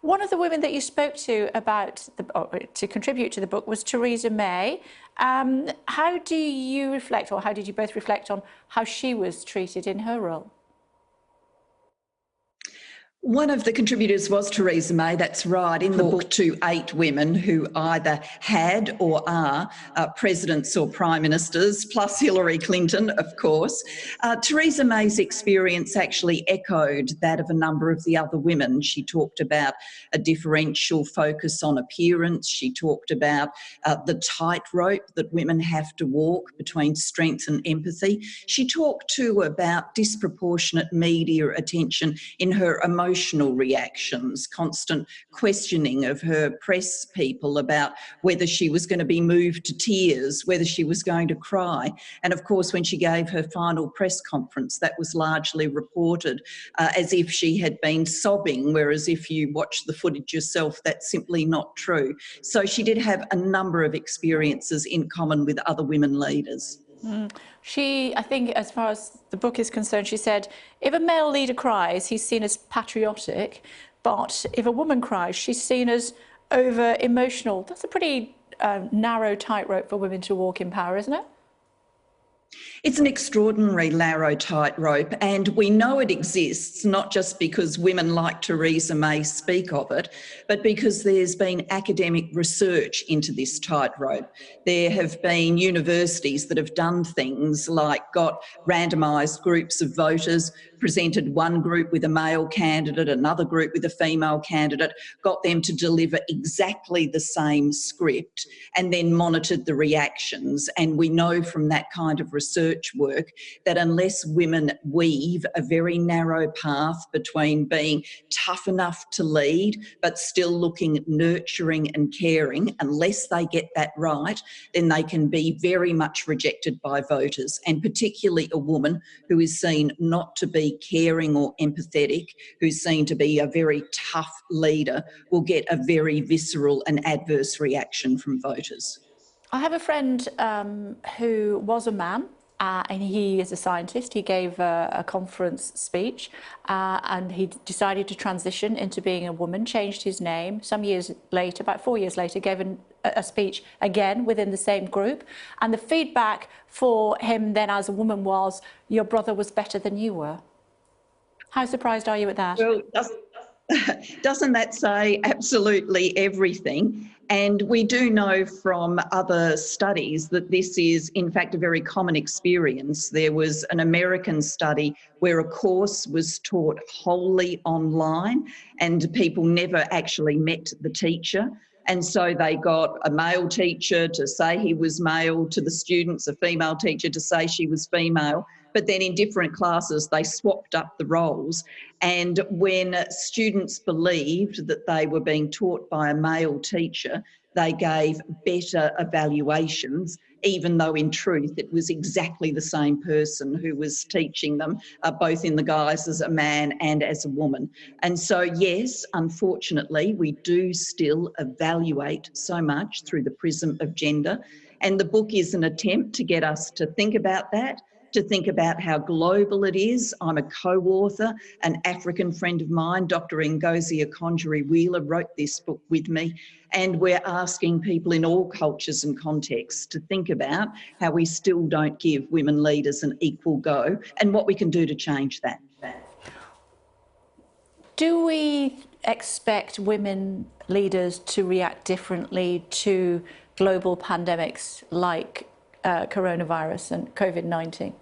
One of the women that you spoke to about to contribute to the book was Theresa May. How do you reflect, or how did you both reflect on how she was treated in her role? One of the contributors was Theresa May, that's right, in the book to 8 women who either had or are presidents or prime ministers, plus Hillary Clinton, of course. Theresa May's experience actually echoed that of a number of the other women. She talked about a differential focus on appearance. She talked about the tightrope that women have to walk between strength and empathy. She talked too about disproportionate media attention in her emotional reactions, constant questioning of her press people about whether she was going to be moved to tears, whether she was going to cry. And of course, when she gave her final press conference, that was largely reported as if she had been sobbing, whereas if you watch the footage yourself, that's simply not true. So she did have a number of experiences in common with other women leaders. She, I think, as far as the book is concerned, she said, if a male leader cries, he's seen as patriotic, but if a woman cries, she's seen as over-emotional. That's a pretty narrow tightrope for women to walk in power, isn't it? It's an extraordinary narrow tightrope, and we know it exists not just because women like Theresa May speak of it, but because there's been academic research into this tightrope. There have been universities that have done things like got randomised groups of voters, presented one group with a male candidate, another group with a female candidate, got them to deliver exactly the same script, and then monitored the reactions. And we know from that kind of research work that unless women weave a very narrow path between being tough enough to lead but still looking nurturing and caring, unless they get that right, then they can be very much rejected by voters, and particularly a woman who is seen not to be caring or empathetic, who's seen to be a very tough leader, will get a very visceral and adverse reaction from voters. I have a friend who was a man, and he is a scientist. He gave a conference speech and he decided to transition into being a woman, changed his name. Some years later, about 4 years later, gave a speech again within the same group. And the feedback for him then as a woman was, your brother was better than you were. How surprised are you at that? Well, doesn't that say absolutely everything? And we do know from other studies that this is, in fact, a very common experience. There was an American study where a course was taught wholly online and people never actually met the teacher. And so they got a male teacher to say he was male, to the students, a female teacher to say she was female. But then in different classes, they swapped up the roles. And when students believed that they were being taught by a male teacher, they gave better evaluations, even though in truth it was exactly the same person who was teaching them, both in the guise as a man and as a woman. And so, yes, unfortunately, we do still evaluate so much through the prism of gender. And the book is an attempt to get us to think about that, to think about how global it is. I'm a co-author. An African friend of mine, Dr. Ngozi Okonjo-Iweala, wrote this book with me, and we're asking people in all cultures and contexts to think about how we still don't give women leaders an equal go and what we can do to change that. Do we expect women leaders to react differently to global pandemics like coronavirus and COVID-19?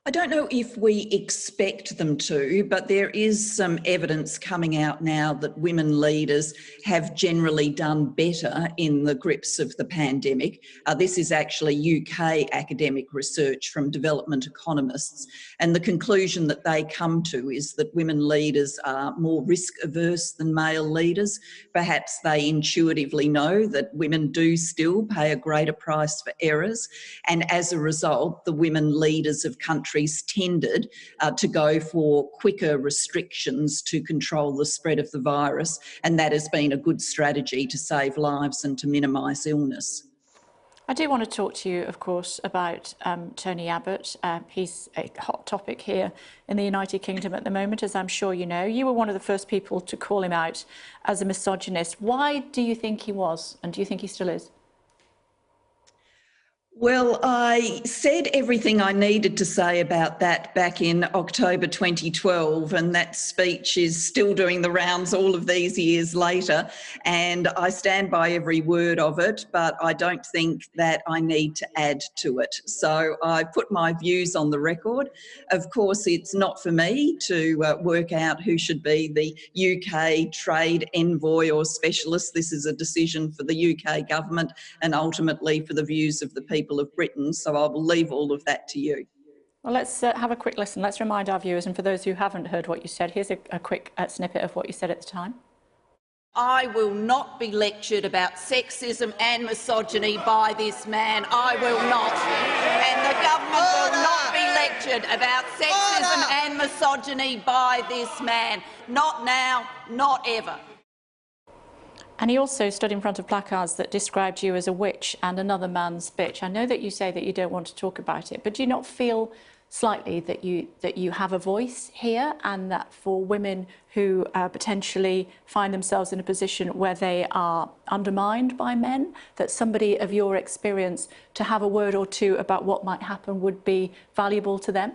I don't know if we expect them to, but there is some evidence coming out now that women leaders have generally done better in the grips of the pandemic. This is actually UK academic research from development economists, and the conclusion that they come to is that women leaders are more risk averse than male leaders. Perhaps they intuitively know that women do still pay a greater price for errors, and as a result, the women leaders of countries tended to go for quicker restrictions to control the spread of the virus, and that has been a good strategy to save lives and to minimise illness. I do want to talk to you, of course, about Tony Abbott. He's a hot topic here in the United Kingdom at the moment, as I'm sure you know. You were one of the first people to call him out as a misogynist. Why do you think he was, and do you think he still is? Well, I said everything I needed to say about that back in October 2012, and that speech is still doing the rounds all of these years later, and I stand by every word of it, but I don't think that I need to add to it. So I put my views on the record. Of course, it's not for me to work out who should be the UK trade envoy or specialist. This is a decision for the UK government and ultimately for the views of the people of Britain, so I will leave all of that to you. Well, let's have a quick listen. Let's remind our viewers, and for those who haven't heard what you said, here's a quick snippet of what you said at the time. I will not be lectured about sexism and misogyny by this man. I will not. And the government will not be lectured about sexism and misogyny by this man. Not now, not ever. And he also stood in front of placards that described you as a witch and another man's bitch. I know that you say that you don't want to talk about it, but do you not feel slightly that you have a voice here, and that for women who potentially find themselves in a position where they are undermined by men, that somebody of your experience to have a word or two about what might happen would be valuable to them?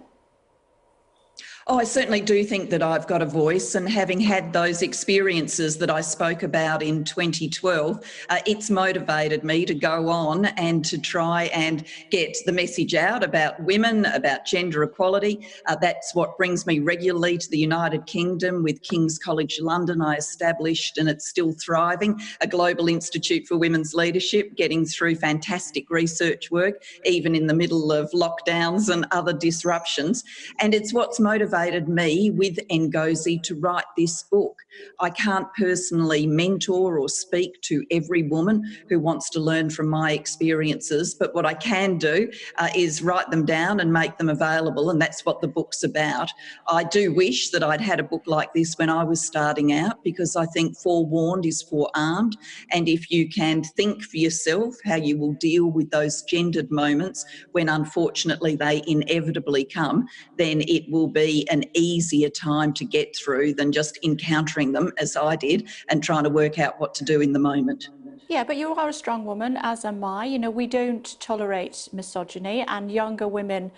Oh, I certainly do think that I've got a voice, and having had those experiences that I spoke about in 2012, it's motivated me to go on and to try and get the message out about women, about gender equality. That's what brings me regularly to the United Kingdom. With King's College London, I established, and it's still thriving, a Global Institute for Women's Leadership, getting through fantastic research work, even in the middle of lockdowns and other disruptions. And it's what's motivated me with Ngozi to write this book. I can't personally mentor or speak to every woman who wants to learn from my experiences, but what I can do is write them down and make them available, and that's what the book's about. I do wish that I'd had a book like this when I was starting out, because I think forewarned is forearmed, and if you can think for yourself how you will deal with those gendered moments when unfortunately they inevitably come, then it will be an easier time to get through than just encountering them, as I did, and trying to work out what to do in the moment. Yeah, but you are a strong woman, as am I. You know, we don't tolerate misogyny, and younger women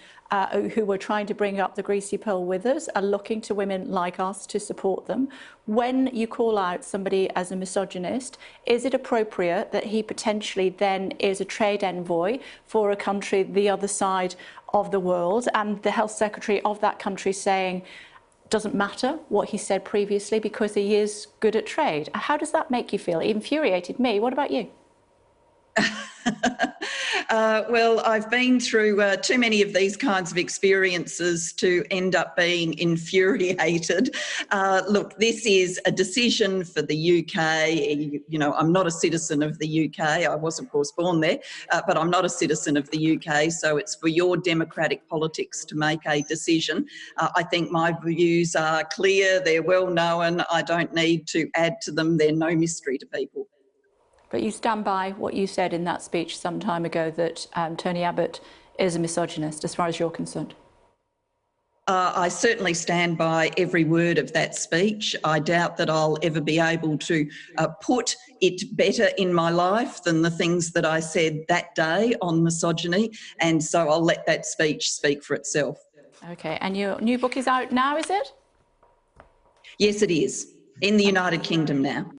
who are trying to bring up the greasy pole with us are looking to women like us to support them. When you call out somebody as a misogynist, is it appropriate that he potentially then is a trade envoy for a country the other side of the world, and the health secretary of that country saying doesn't matter what he said previously because he is good at trade? How does that make you feel? It infuriated me. What about you? Well, I've been through too many of these kinds of experiences to end up being infuriated. Look, this is a decision for the UK. You know, I'm not a citizen of the UK. I was, of course, born there, but I'm not a citizen of the UK, so it's for your democratic politics to make a decision. I think my views are clear. They're well known. I don't need to add to them. They're no mystery to people. But you stand by what you said in that speech some time ago, that Tony Abbott is a misogynist, as far as you're concerned. I certainly stand by every word of that speech. I doubt that I'll ever be able to put it better in my life than the things that I said that day on misogyny, and so I'll let that speech speak for itself. Okay, and your new book is out now, is it? Yes, it is, in the United Kingdom now.